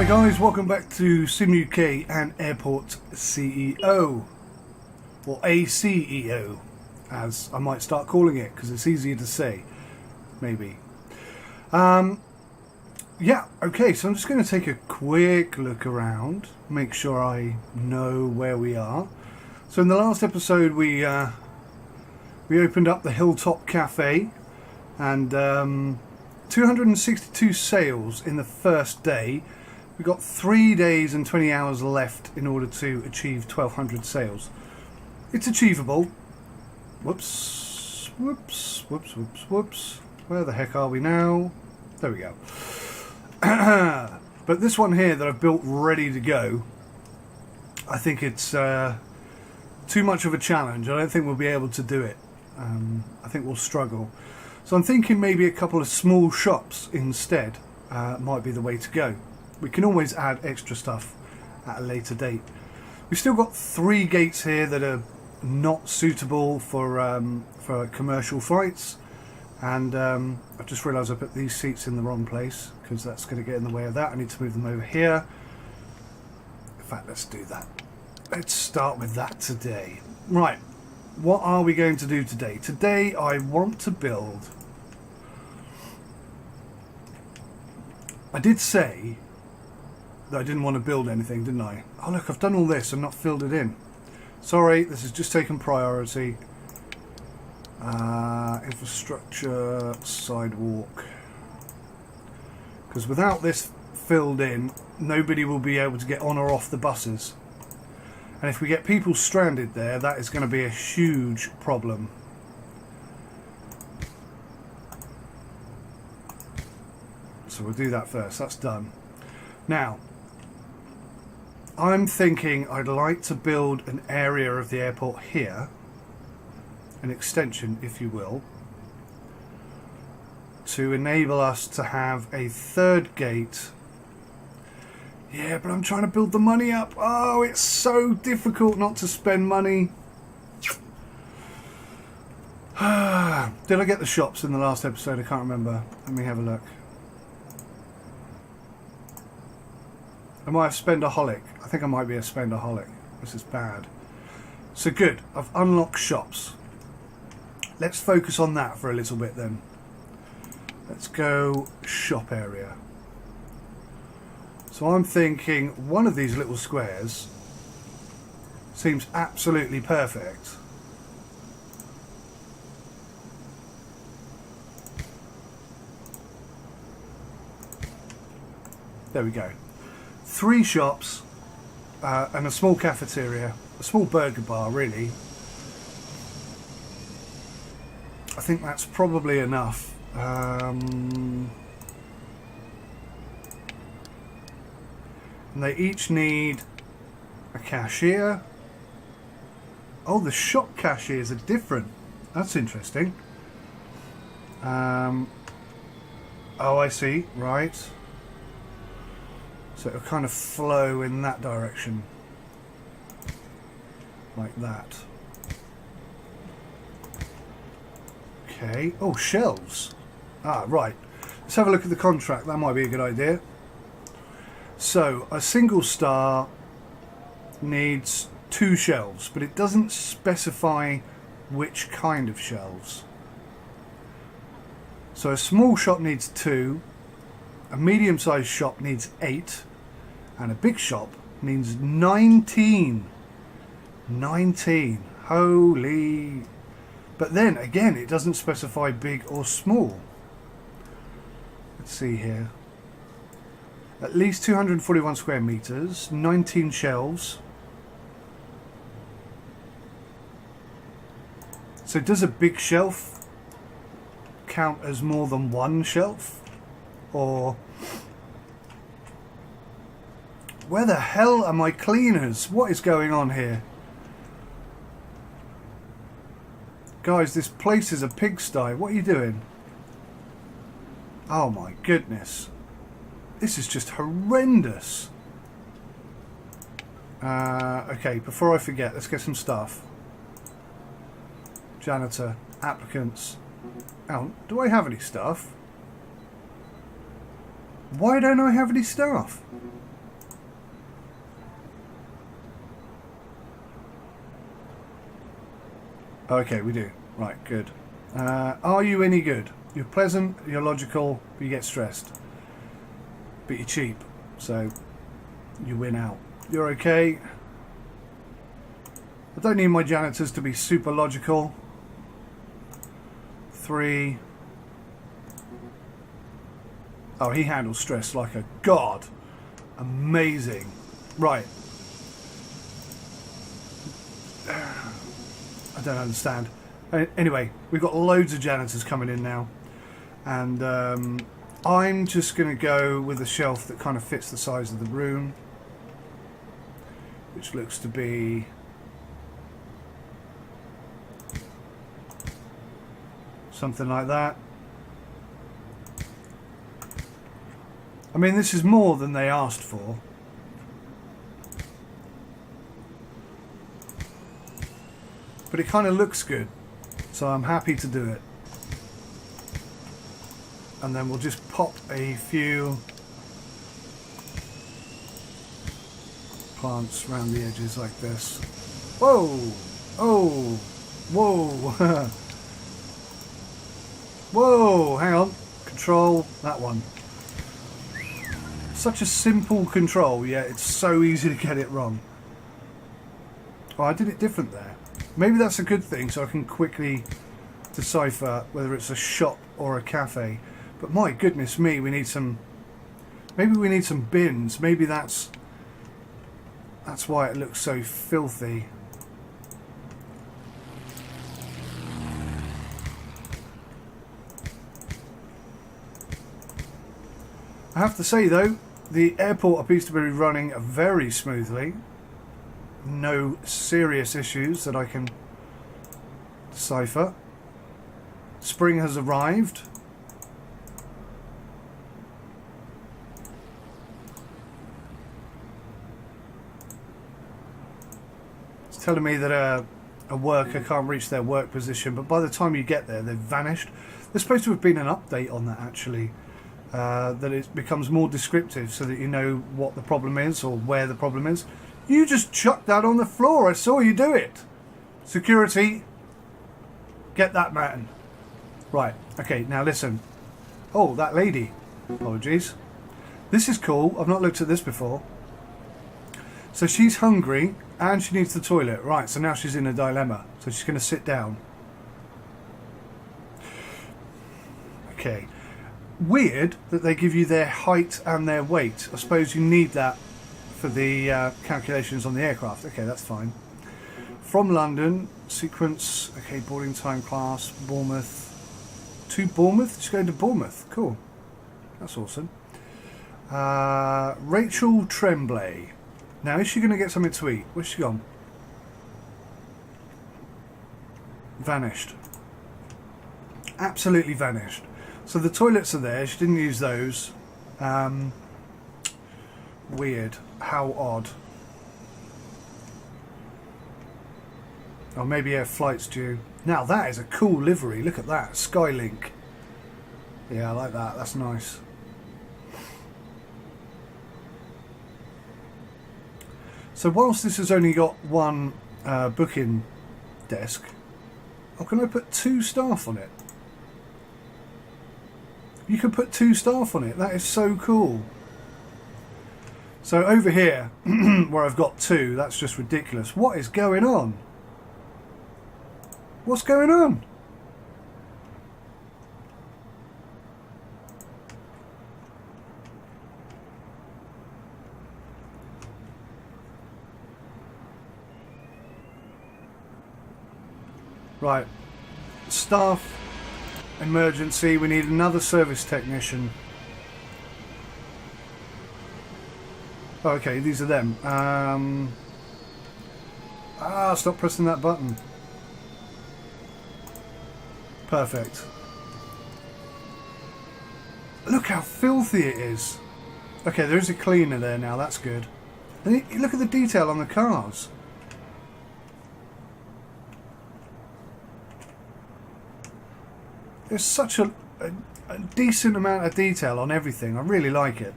Guys, welcome back to SimUK and Airport CEO, or ACEO, as I might start calling it because it's easier to say, maybe. Yeah, okay, so I'm just going to take a quick look around, make sure I know where we are. So in the last episode we opened up the Hilltop Cafe, and 262 sales in the first day. We've got 3 days and 20 hours left in order to achieve 1,200 sales. It's achievable. Whoops. Where the heck are we now? There we go. But this one here that I've built ready to go, I think it's too much of a challenge. I don't think we'll be able to do it. I think we'll struggle. So I'm thinking maybe a couple of small shops instead might be the way to go. We can always add extra stuff at a later date. We've still got 3 gates here that are not suitable for commercial flights, and I've just realised I put these seats in the wrong place because that's going to get in the way of that. I need to move them over here. In fact, let's do that. Let's start with that today. Right, what are we going to do today? Today I want to build... I did say that I didn't want to build anything, didn't I? Oh look, I've done all this and not filled it in. Sorry, this has just taken priority. Infrastructure, sidewalk. Because without this filled in, nobody will be able to get on or off the buses. And if we get people stranded there, that is going to be a huge problem. So we'll do that first. That's done. Now, I'm thinking I'd like to build an area of the airport here, an extension if you will, to enable us to have a 3rd gate. Yeah, but I'm trying to build the money up. Oh, it's so difficult not to spend money. Did I get the shops in the last episode? I can't remember. Let me have a look. Am I a spendaholic? I think I might be a spendaholic. This is bad. So good, I've unlocked shops. Let's focus on that for a little bit then. Let's go shop area. So I'm thinking one of these little squares seems absolutely perfect. There we go. 3 shops and a small cafeteria, a small burger bar really. I think that's probably enough. And they each need a cashier. Oh, the shop cashiers are different. That's interesting. Oh, I see. Right. So it'll kind of flow in that direction. Like that. Okay. Oh, shelves. Ah, right. Let's have a look at the contract. That might be a good idea. So, a single star needs 2 shelves, but it doesn't specify which kind of shelves. So a small shop needs 2, a medium-sized shop needs 8, and a big shop needs 19. 19. Holy... But then, again, it doesn't specify big or small. Let's see here. At least 241 square meters, 19 shelves. So does a big shelf count as more than 1 shelf? Or... Where the hell are my cleaners? What is going on here? Guys, this place is a pigsty. What are you doing? Oh my goodness. This is just horrendous. Okay, before I forget, let's get some stuff. Janitor, applicants. Oh, do I have any stuff? Why don't I have any staff? Okay, we do. Right, good. Are you any good? You're pleasant, you're logical, but you get stressed. But you're cheap, so you win out. You're okay. I don't need my janitors to be super logical. 3. Oh, he handles stress like a god. Amazing. Right. I don't understand. Anyway, we've got loads of janitors coming in now. And I'm just going to go with a shelf that kind of fits the size of the room. Which looks to be... something like that. I mean, this is more than they asked for. But it kind of looks good. So I'm happy to do it. And then we'll just pop a few plants around the edges like this. Whoa! Oh! Whoa! Whoa! Hang on. Control that one. Such a simple control, yet it's so easy to get it wrong. Oh, I did it different there. Maybe that's a good thing, so I can quickly decipher whether it's a shop or a cafe. But my goodness me, we need some... maybe we need some bins. Maybe that's why it looks so filthy. I have to say though, the airport appears to be running very smoothly. No serious issues that I can decipher. Spring has arrived. It's telling me that a worker can't reach their work position, but by the time you get there, they've vanished. There's supposed to have been an update on that actually. That it becomes more descriptive so that you know what the problem is or where the problem is. You just chucked that on the floor. I saw you do it. Security, get that man. Right, okay, now listen. Oh, that lady. Apologies. This is cool. I've not looked at this before. So she's hungry and she needs the toilet. Right, so now she's in a dilemma. So she's going to sit down. Okay. Weird that they give you their height and their weight. I suppose you need that for the calculations on the aircraft. Okay, that's fine. From London, sequence, okay, boarding time class, Bournemouth. To Bournemouth? She's going to Bournemouth. Cool. That's awesome. Rachel Tremblay. Now, is she going to get something to eat? Where's she gone? Vanished. Absolutely vanished. So the toilets are there. She didn't use those. Weird. How odd. Or maybe her flight's due. Now that is a cool livery. Look at that. Skylink. Yeah, I like that. That's nice. So whilst this has only got one booking desk, oh, can I put 2 staff on it? You can put 2 staff on it. That is so cool. So over here, where I've got 2, that's just ridiculous. What is going on? What's going on? Right. Staff. Emergency, we need another service technician. Oh, okay, these are them. Stop pressing that button. Perfect. Look how filthy it is. Okay, there is a cleaner there now, that's good. And look at the detail on the cars. There's such a decent amount of detail on everything. I really like it.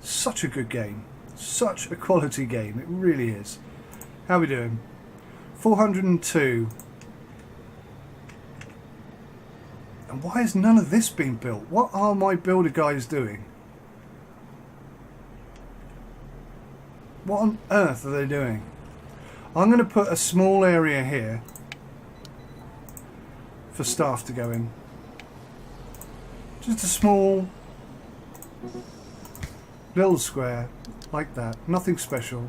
Such a good game. Such a quality game. It really is. How are we doing? 402. And why has none of this been built? What are my builder guys doing? What on earth are they doing? I'm going to put a small area here for staff to go in. Just a small little square like that. Nothing special.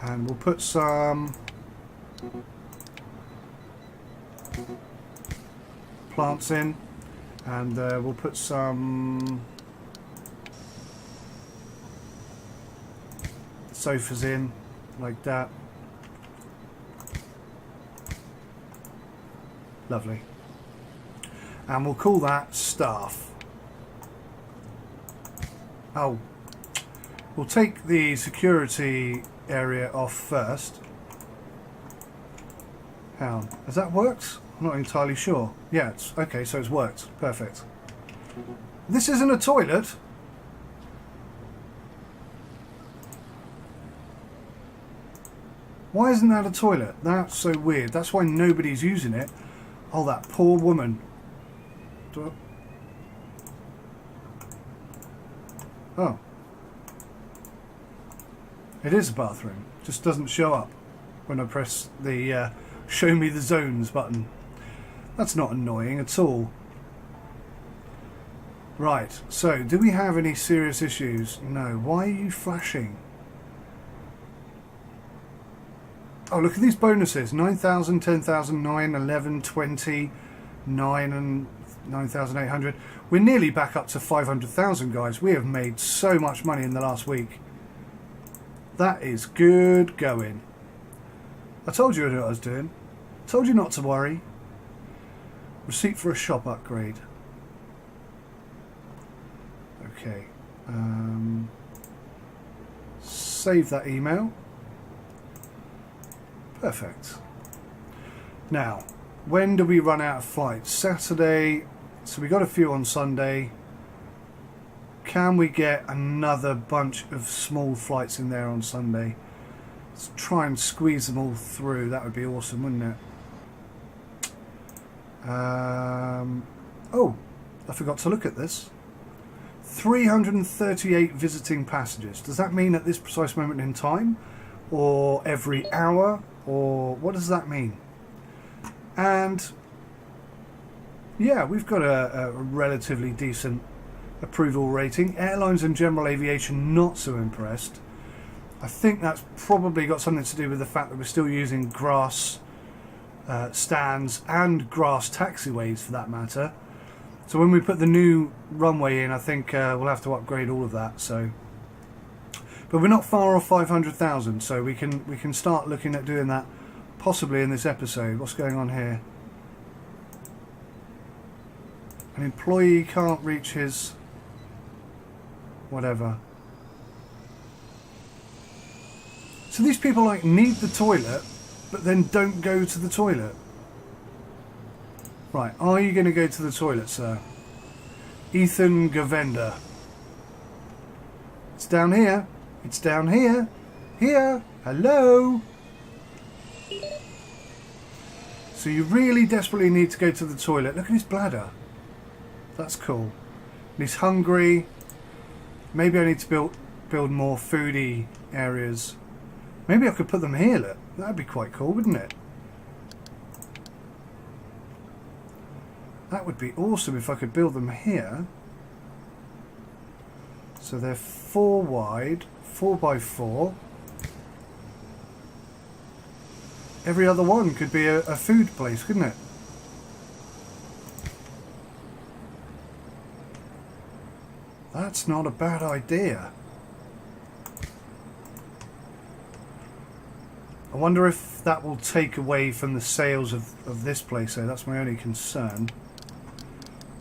And we'll put some plants in, and we'll put some sofas in like that. Lovely. And we'll call that staff. Oh, we'll take the security area off first. Hang on, has that worked? I'm not entirely sure. Yeah, it's okay, so it's worked. Perfect. This isn't a toilet. Why isn't that a toilet? That's so weird. That's why nobody's using it. Oh, that poor woman. Oh. It is a bathroom. Just doesn't show up when I press the show me the zones button. That's not annoying at all. Right, so do we have any serious issues? No. Why are you flashing? Oh, look at these bonuses. 9,000, 10,000, 9, 11, 20, 9 and 9,800. We're nearly back up to 500,000, guys. We have made so much money in the last week. That is good going. I told you what I was doing. Told you not to worry. Receipt for a shop upgrade. Okay. Save that email. Perfect. Now, when do we run out of flights? Saturday. So we got a few on Sunday. Can we get another bunch of small flights in there on Sunday? Let's try and squeeze them all through. That would be awesome, wouldn't it? Oh, I forgot to look at this. 338 visiting passengers. Does that mean at this precise moment in time? Or every hour? Or what does that mean? And yeah, we've got a relatively decent approval rating. Airlines and general aviation not so impressed. I think that's probably got something to do with the fact that we're still using grass stands and grass taxiways for that matter. So when we put the new runway in, I think we'll have to upgrade all of that. So, but we're not far off 500,000, so we can start looking at doing that possibly in this episode. What's going on here? An employee can't reach his whatever. So these people like need the toilet, but then don't go to the toilet. Right, are you going to go to the toilet, sir? Ethan Govender. It's down here. It's down here. Here. Hello. So you really desperately need to go to the toilet. Look at his bladder. That's cool. And he's hungry. Maybe I need to build more foodie areas. Maybe I could put them here, look. That'd be quite cool, wouldn't it? That would be awesome if I could build them here. So they're 4 wide, 4 by 4. Every other one could be a food place, couldn't it? That's not a bad idea. I wonder if that will take away from the sales of this place, so that's my only concern.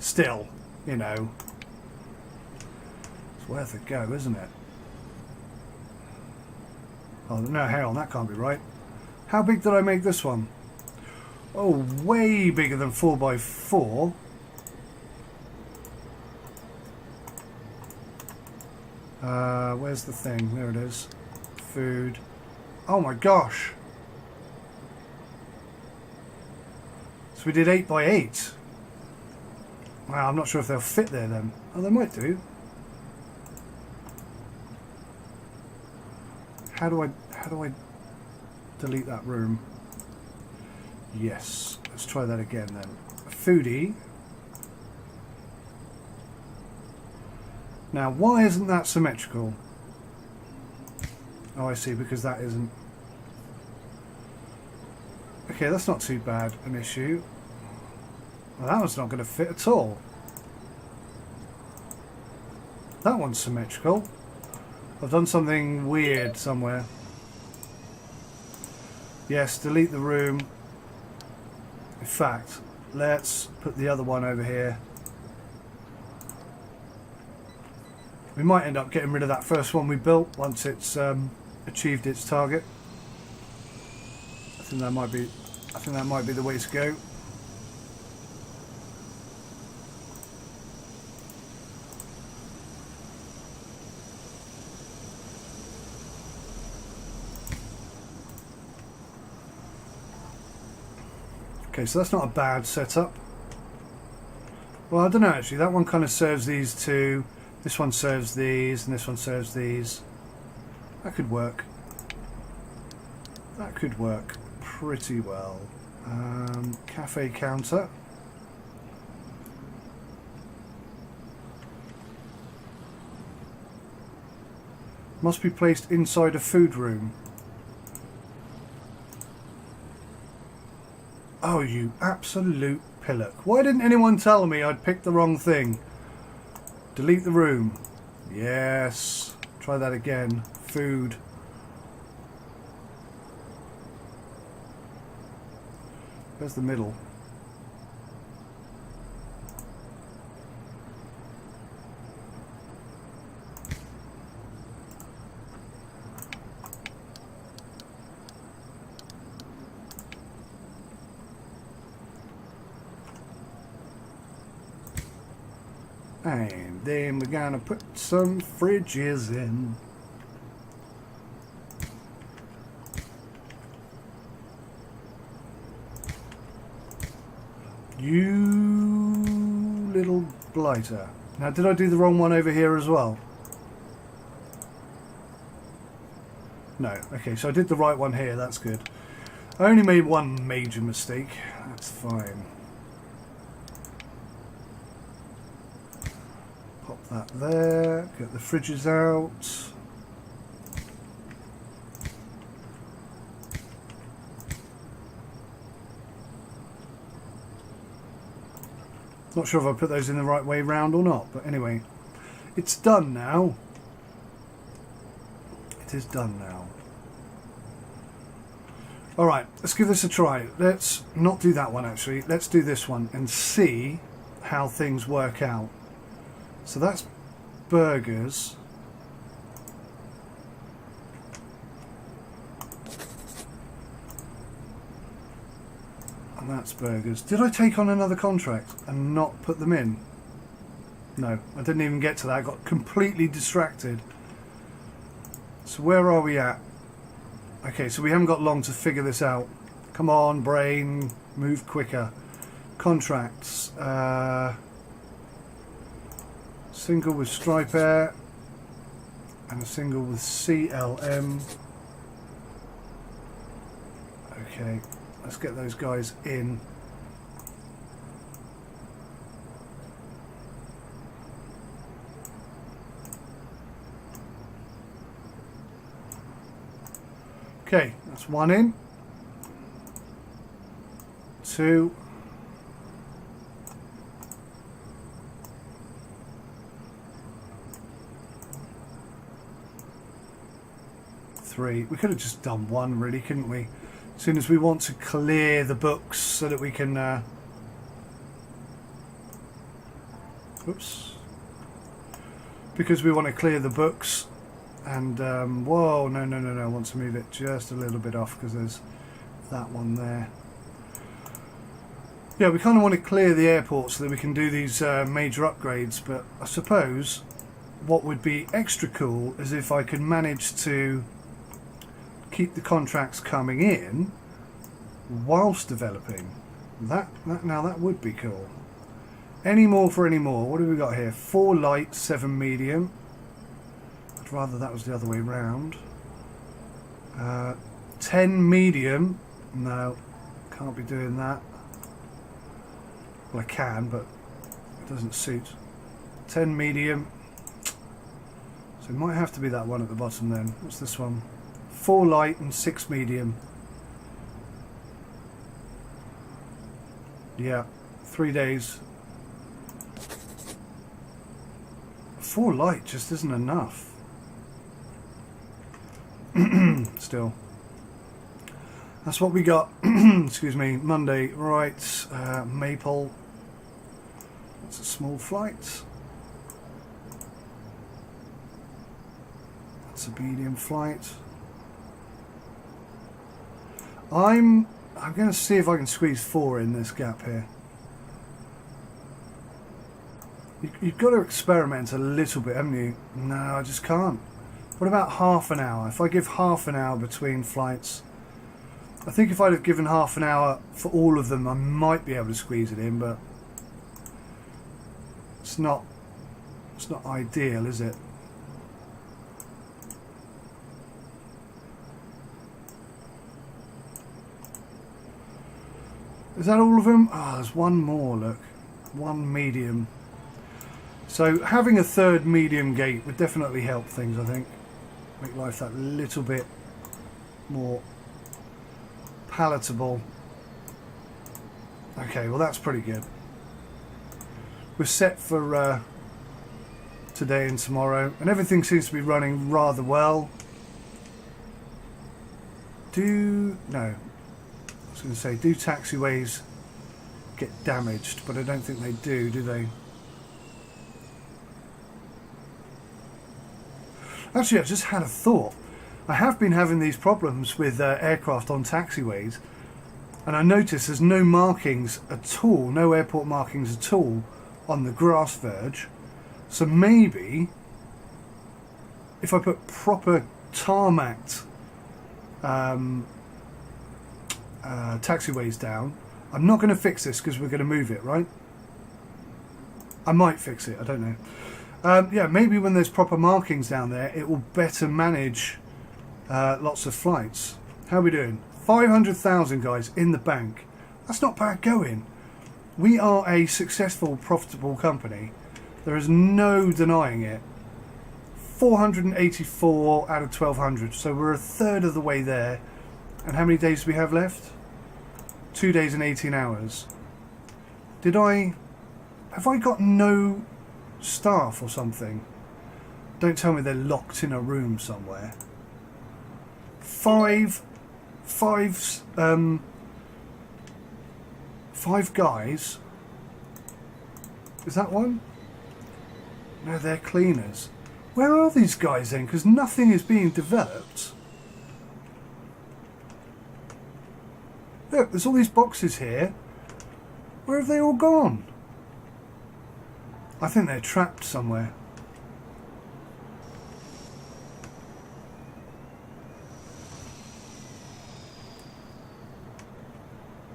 Still, you know, it's worth a go, isn't it? Oh, no, hang on, that can't be right. How big did I make this one? Oh, way bigger than 4 by 4. Where's the thing? There it is. Food. Oh my gosh. So we did 8 by 8. Wow, I'm not sure if they'll fit there then. Oh, they might do. How do I delete that room? Yes. Let's try that again then. Foodie. Now, why isn't that symmetrical? Oh, I see, because that isn't. Okay, that's not too bad an issue. Well, that one's not going to fit at all. That one's symmetrical. I've done something weird somewhere. Yes, delete the room. In fact, let's put the other one over here. We might end up getting rid of that first one we built once it's achieved its target. I think that might be the way to go. Okay, so that's not a bad setup. Well, I don't know actually. That one kind of serves these two. This one serves these, and this one serves these. That could work. That could work pretty well. Cafe counter. Must be placed inside a food room. Oh, you absolute pillock. Why didn't anyone tell me I'd picked the wrong thing? Delete the room. Yes. Try that again. Food. Where's the middle? And then we're gonna put some fridges in. You little blighter. Now, did I do the wrong one over here as well? No. Okay, so I did the right one here. That's good. I only made one major mistake. That's fine. Pop that there. Get the fridges out. Not sure if I put those in the right way round or not, but anyway, it's done now. It is done now. Alright, let's give this a try. Let's not do that one actually. Let's do this one and see how things work out. So that's burgers. And that's burgers. Did I take on another contract and not put them in? No, I didn't even get to that. I got completely distracted. So where are we at? Okay, so we haven't got long to figure this out. Come on, brain, move quicker. Contracts. Single with Stripe Air and a single with CLM. Okay, let's get those guys in. Okay, that's one in. Two. Three. We could have just done one really, couldn't we? As soon as we want to clear the books so that we can oops, because we want to clear the books. And whoa, no, I want to move it just a little bit off because there's that one there. Yeah, we kind of want to clear the airport so that we can do these major upgrades, but I suppose what would be extra cool is if I could manage to keep the contracts coming in whilst developing. Now that would be cool. Any more for any more? What have we got here? 4 light, 7 medium. I'd rather that was the other way round. 10 medium. No, can't be doing that. Well, I can, but it doesn't suit. 10 medium. So it might have to be that one at the bottom then. What's this one? 4 light and 6 medium. Yeah, 3 days. 4 light just isn't enough. Still. That's what we got. Excuse me, Monday. Right, Maple. That's a small flight. That's a medium flight. I'm going to see if I can squeeze 4 in this gap here. You've got to experiment a little bit, haven't you? No, I just can't. What about half an hour? If I give half an hour between flights, I think if I'd have given half an hour for all of them, I might be able to squeeze it in, but it's not ideal, is it? Is that all of them? Ah, there's one more, look. One medium. So having a third medium gate would definitely help things, I think. Make life that little bit more palatable. Okay, well that's pretty good. We're set for today and tomorrow, and everything seems to be running rather well. No. I was going to say, do taxiways get damaged? But I don't think they do they? Actually, I've just had a thought. I have been having these problems with aircraft on taxiways, and I notice there's no markings at all, no airport markings at all on the grass verge. So maybe if I put proper tarmacked taxiways down. I'm not going to fix this because we're going to move it, right? I might fix it, I don't know. Yeah, maybe when there's proper markings down there, it will better manage lots of flights. How are we doing? 500,000 guys in the bank. That's not bad going. We are a successful, profitable company. There is no denying it. 484 out of 1,200, so we're a third of the way there. And how many days do we have left? 2 days and 18 hours. Have I got no staff or something? Don't tell me they're locked in a room somewhere. Five guys. Is that one? No, they're cleaners. Where are these guys then? Because nothing is being developed. Look, there's all these boxes here. Where have they all gone? I think they're trapped somewhere.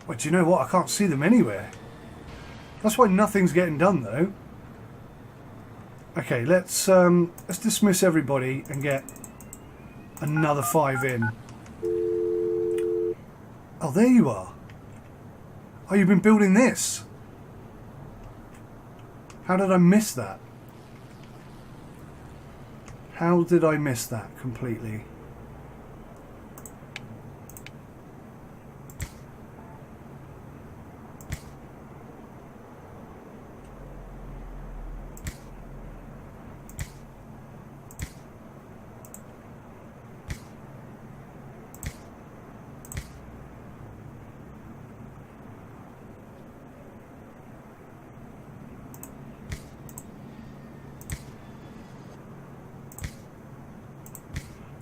Well, do you know what? I can't see them anywhere. That's why nothing's getting done, though. Okay, let's dismiss everybody and get another 5 in. Oh, there you are. Oh, you've been building this. How did I miss that? How did I miss that completely?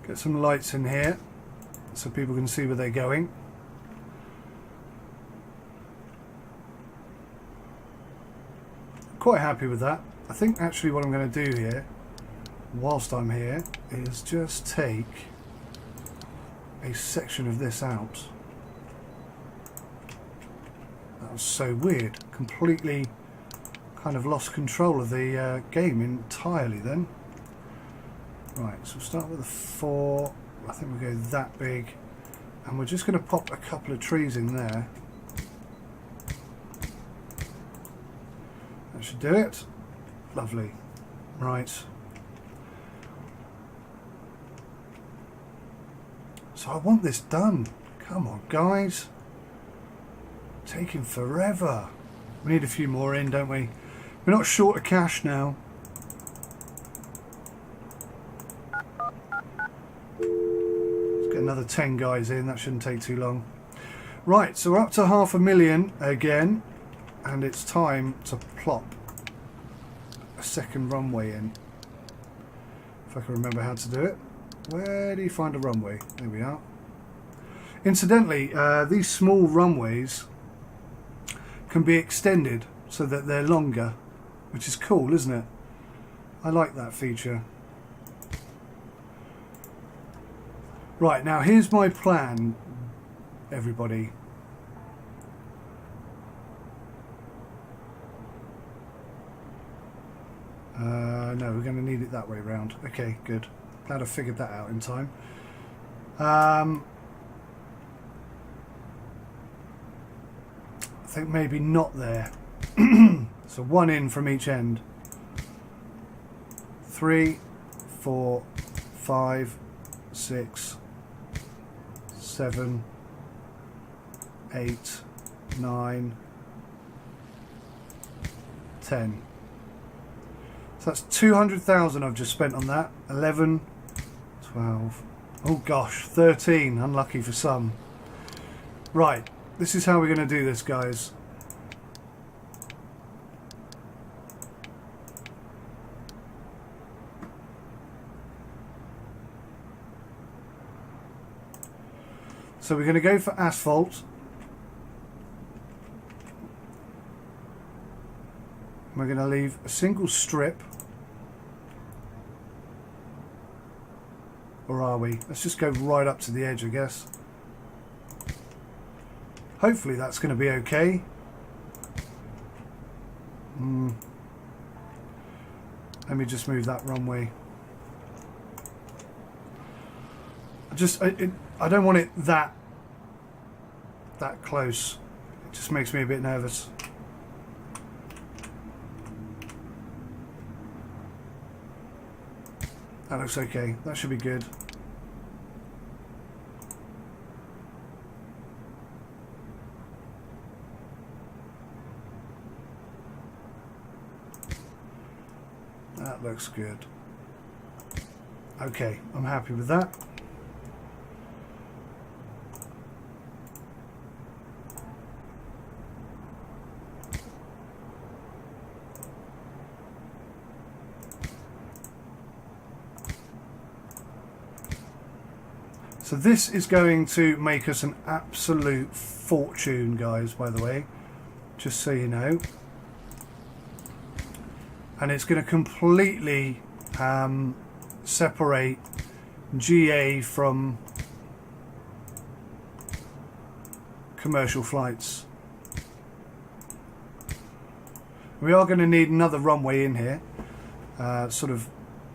Get some lights in here so people can see where they're going. Quite happy with that. I think actually what I'm going to do here, whilst I'm here, is just take a section of this out. That was so weird. Completely kind of lost control of the game entirely then. Right, so we'll start with a 4. I think we'll go that big. And we're just going to pop a couple of trees in there. That should do it. Lovely. Right. So I want this done. Come on, guys. Taking forever. We need a few more in, don't we? We're not short of cash now. Let's get another 10 guys in. That shouldn't take too long. Right, so we're up to 500,000 again. And it's time to plop a second runway in. If I can remember how to do it. Where do you find a runway? There we are. Incidentally, these small runways can be extended so that they're longer, which is cool, isn't it? I like that feature. Right, now here's my plan, everybody. No, we're going to need it that way round. Okay, good. Glad I figured that out in time. I think maybe not there. So 1 in from each end. 3, 4, 5, 6, 7, 8, 9, 10. So that's 200,000 I've just spent on that. 11, 12, oh gosh, 13, unlucky for some. Right, this is how we're going to do this, guys. So we're going to go for asphalt. We're going to leave a single strip. Or are we? Let's just go right up to the edge, I guess. Hopefully that's going to be okay. Let me just move that runway. I don't want it that close. It just makes me a bit nervous. That looks okay. That should be good. That looks good. Okay, I'm happy with that. So this is going to make us an absolute fortune, guys, by the way, just so you know. And it's going to completely separate GA from commercial flights. We are going to need another runway in here, sort of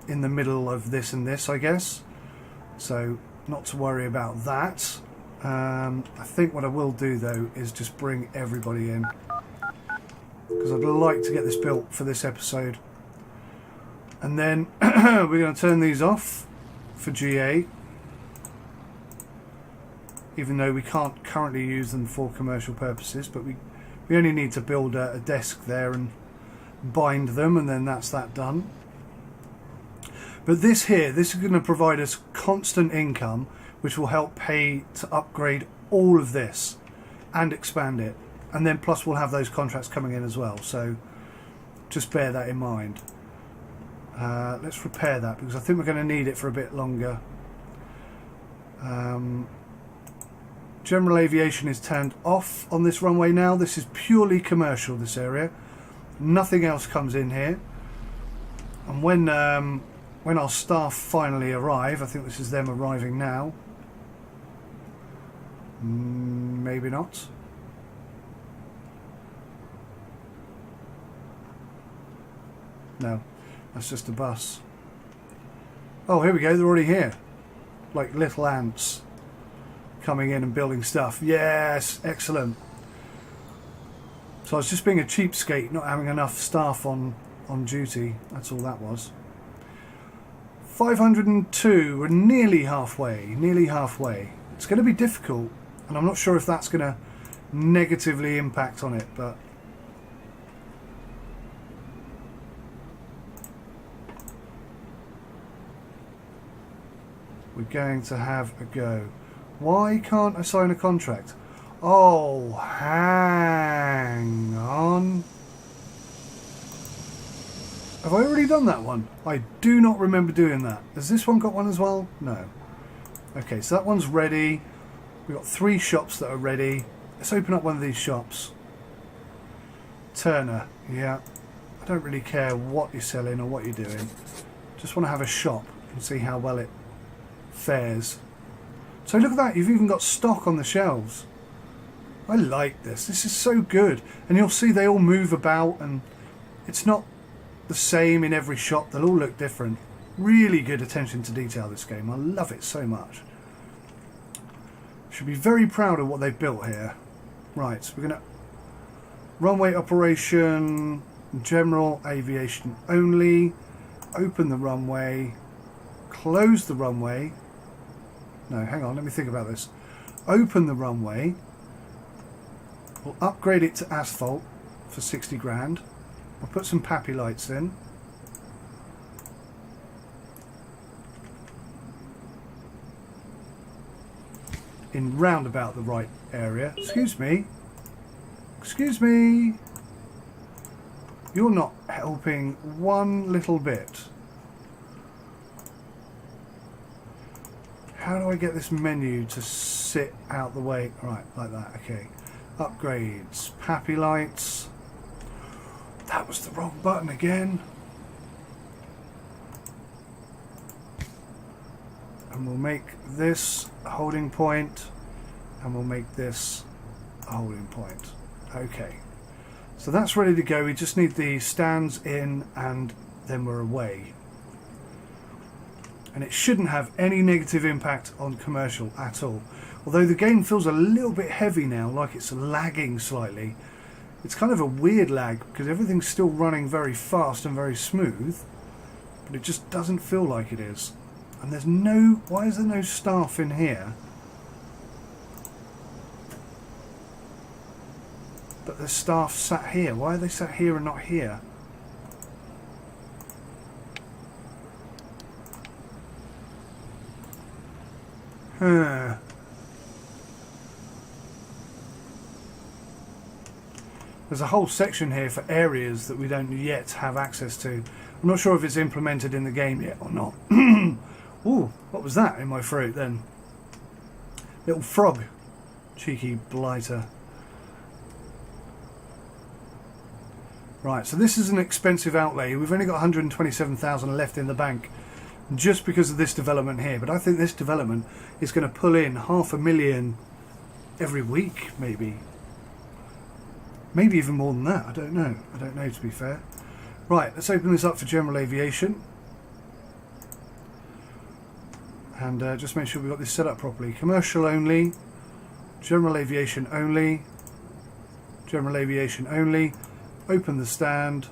in the middle of this and this, I guess. So not to worry about that. I think what I will do though is just bring everybody in, because I'd like to get this built for this episode. And then we're going to turn these off for GA, even though we can't currently use them for commercial purposes, but we only need to build a desk there and bind them, and then that's that done. But this here, this is going to provide us constant income, which will help pay to upgrade all of this and expand it. And then plus we'll have those contracts coming in as well. So just bear that in mind. Let's repair that, because I think we're going to need it for a bit longer. General aviation is turned off on this runway now. This is purely commercial, this area. Nothing else comes in here. And when our staff finally arrive, I think this is them arriving now. Maybe not. No, that's just a bus. Oh, here we go, they're already here. Like little ants coming in and building stuff. Yes, excellent. So I was just being a cheapskate, not having enough staff on duty. That's all that was. 502, we're nearly halfway, It's going to be difficult, and I'm not sure if that's going to negatively impact on it, but we're going to have a go. Why can't I sign a contract? Oh, hang on. Have I already done that one? I do not remember doing that. Has this one got one as well? No. Okay, so that one's ready. We've got 3 shops that are ready. Let's open up one of these shops. Turner, yeah. I don't really care what you're selling or what you're doing. Just want to have a shop and see how well it fares. So look at that, you've even got stock on the shelves. I like this. This is so good. And you'll see they all move about, and it's not the same in every shop. They'll all look different. Really good attention to detail, this game. I love it so much. Should be very proud of what they've built here. Right, so we're going to runway operation, general aviation only, open the runway, close the runway. No, hang on, let me think about this. Open the runway. We'll upgrade it to asphalt for 60 grand. We'll put some pappy lights in. In round about the right area. Excuse me. Excuse me. You're not helping one little bit. How do I get this menu to sit out the way? Right, like that, okay. Upgrades, pappy lights. That was the wrong button again. And we'll make this a holding point, and we'll make this a holding point. Okay, so that's ready to go. We just need the stands in, and then we're away. And it shouldn't have any negative impact on commercial at all. Although the game feels a little bit heavy now, like it's lagging slightly. It's kind of a weird lag because everything's still running very fast and very smooth, but it just doesn't feel like it is. And there's no... Why is there no staff in here? But the staff sat here. Why are they sat here and not here? Huh. There's a whole section here for areas that we don't yet have access to. I'm not sure if it's implemented in the game yet or not. Ooh, what was that in my throat then? Little frog. Cheeky blighter. Right, so this is an expensive outlay. We've only got 127,000 left in the bank just because of this development here. But I think this development is going to pull in 500,000 every week, maybe. Maybe even more than that. I don't know. I don't know, to be fair. Right, let's open this up for general aviation. And just make sure we've got this set up properly. Commercial only. General aviation only. General aviation only. Open the stand.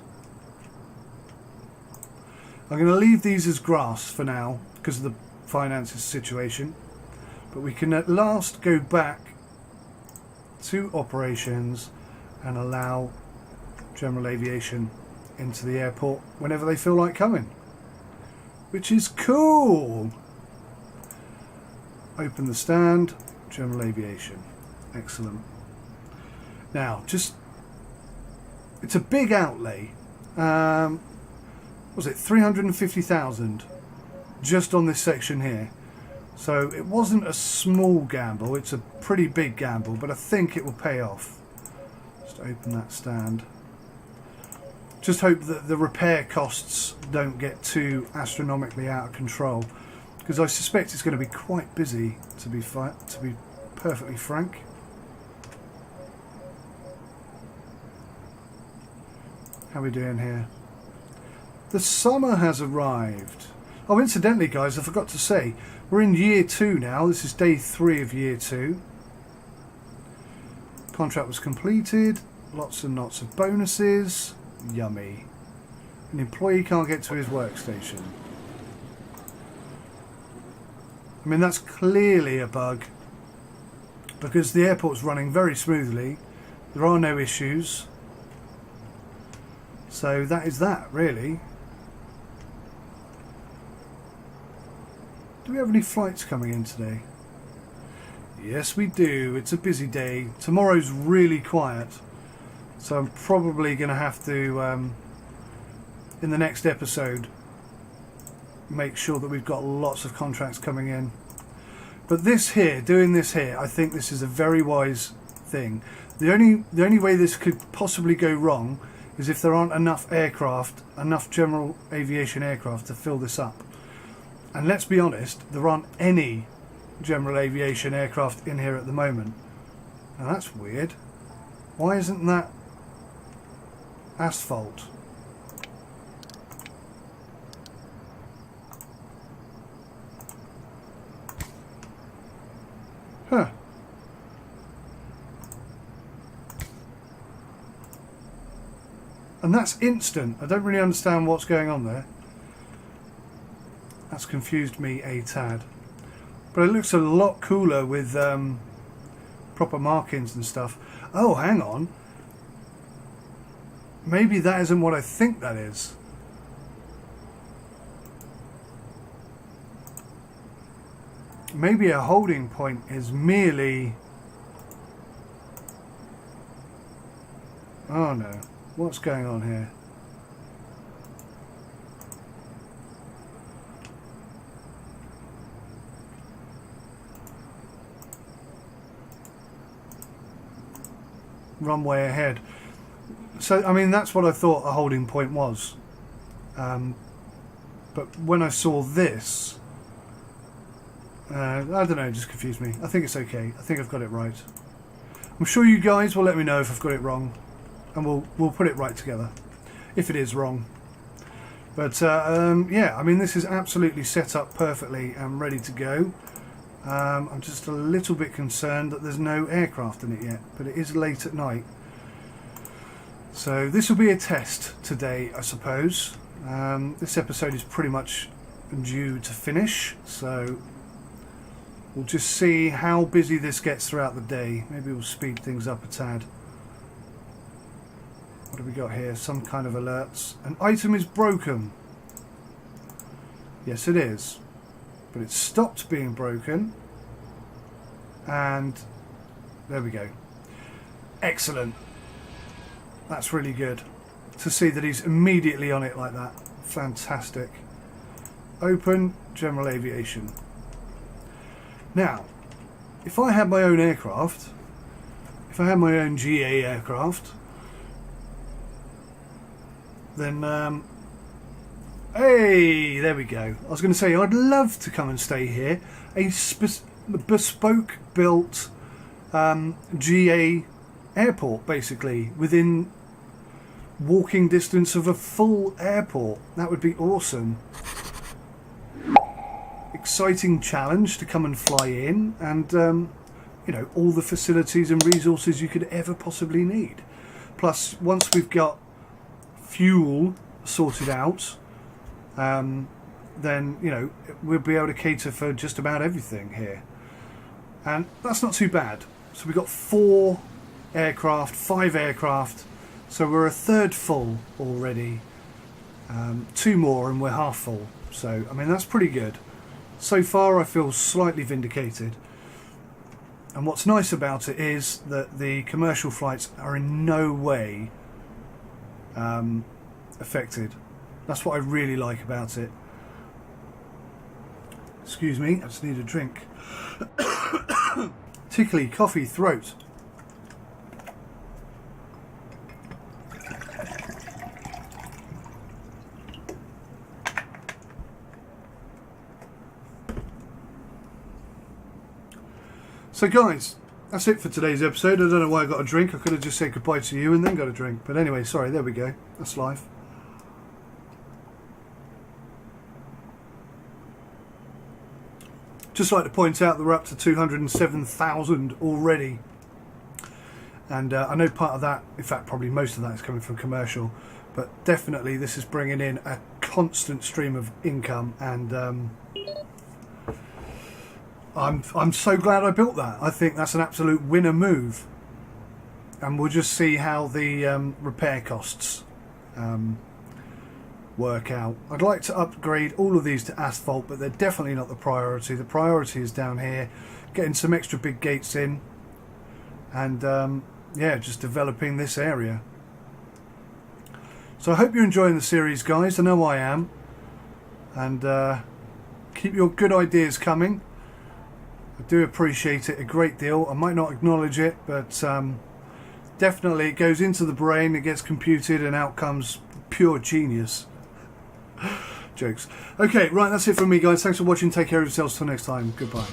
I'm going to leave these as grass for now because of the finances situation. But we can at last go back to operations and allow general aviation into the airport whenever they feel like coming, which is cool. Open the stand, general aviation. Excellent. Now, just, it's a big outlay. Was it 350,000 just on this section here? So it wasn't a small gamble, it's a pretty big gamble, but I think it will pay off. Just open that stand. Just hope that the repair costs don't get too astronomically out of control, because I suspect it's going to be quite busy, to be perfectly frank. How are we doing here? The summer has arrived. Oh, incidentally, guys, I forgot to say, we're in year 2 now. This is day 3 of year 2. Contract was completed. Lots and lots of bonuses. Yummy. An employee can't get to his workstation. I mean, that's clearly a bug, because the airport's running very smoothly. There are no issues. So that is that, really. Do we have any flights coming in today? Yes, we do. It's a busy day. Tomorrow's really quiet. So I'm probably going to have to, in the next episode, make sure that we've got lots of contracts coming in. But this here, doing this here, I think this is a very wise thing. The only way this could possibly go wrong is if there aren't enough aircraft, enough general aviation aircraft to fill this up. And let's be honest, there aren't any general aviation aircraft in here at the moment. Now that's weird. Why isn't that asphalt? Huh. And that's instant. I don't really understand what's going on there. That's confused me a tad. But it looks a lot cooler with proper markings and stuff. Oh, hang on. Maybe that isn't what I think that is. Maybe a holding point is merely... Oh no. What's going on here? Runway ahead. So, I mean, that's what I thought a holding point was. But when I saw this, I don't know, it just confused me. I think it's okay. I think I've got it right. I'm sure you guys will let me know if I've got it wrong, and we'll put it right together if it is wrong. But yeah, I mean, this is absolutely set up perfectly and ready to go. I'm just a little bit concerned that there's no aircraft in it yet, but it is late at night. So this will be a test today, I suppose. This episode is pretty much due to finish, so we'll just see how busy this gets throughout the day. Maybe we'll speed things up a tad. What have we got here? Some kind of alerts. An item is broken. Yes, it is. But it stopped being broken, and there we go. Excellent. That's really good to see that he's immediately on it like that. Fantastic. Open general aviation. Now, if I had my own aircraft, if I had my own GA aircraft, then hey, there we go. I was going to say, I'd love to come and stay here. A bespoke built GA airport, basically, within walking distance of a full airport. That would be awesome. Exciting challenge to come and fly in, and you know, all the facilities and resources you could ever possibly need. Plus, once we've got fuel sorted out, then, you know, we'll be able to cater for just about everything here, and that's not too bad. So we've got 4 aircraft, 5 aircraft, so we're a third full already. 2 more and we're half full, so I mean, that's pretty good. So far I feel slightly vindicated, and what's nice about it is that the commercial flights are in no way affected. That's what I really like about it. Excuse me, I just need a drink. Tickly coffee throat. So guys, that's it for today's episode. I don't know why I got a drink. I could have just said goodbye to you and then got a drink. But anyway, sorry, there we go. That's life. Just like to point out that we're up to 207,000 already. And I know part of that, in fact probably most of that is coming from commercial, but definitely this is bringing in a constant stream of income, and I'm so glad I built that. I think that's an absolute winner move, and we'll just see how the repair costs work out. I'd like to upgrade all of these to asphalt, but they're definitely not the priority. The priority is down here, getting some extra big gates in, and yeah, just developing this area. So I hope you're enjoying the series, guys. I know I am. And keep your good ideas coming. I do appreciate it a great deal. I might not acknowledge it, but definitely it goes into the brain, it gets computed, and out comes pure genius. Jokes. Okay, right, that's it from me, guys. Thanks for watching. Take care of yourselves till next time. Goodbye.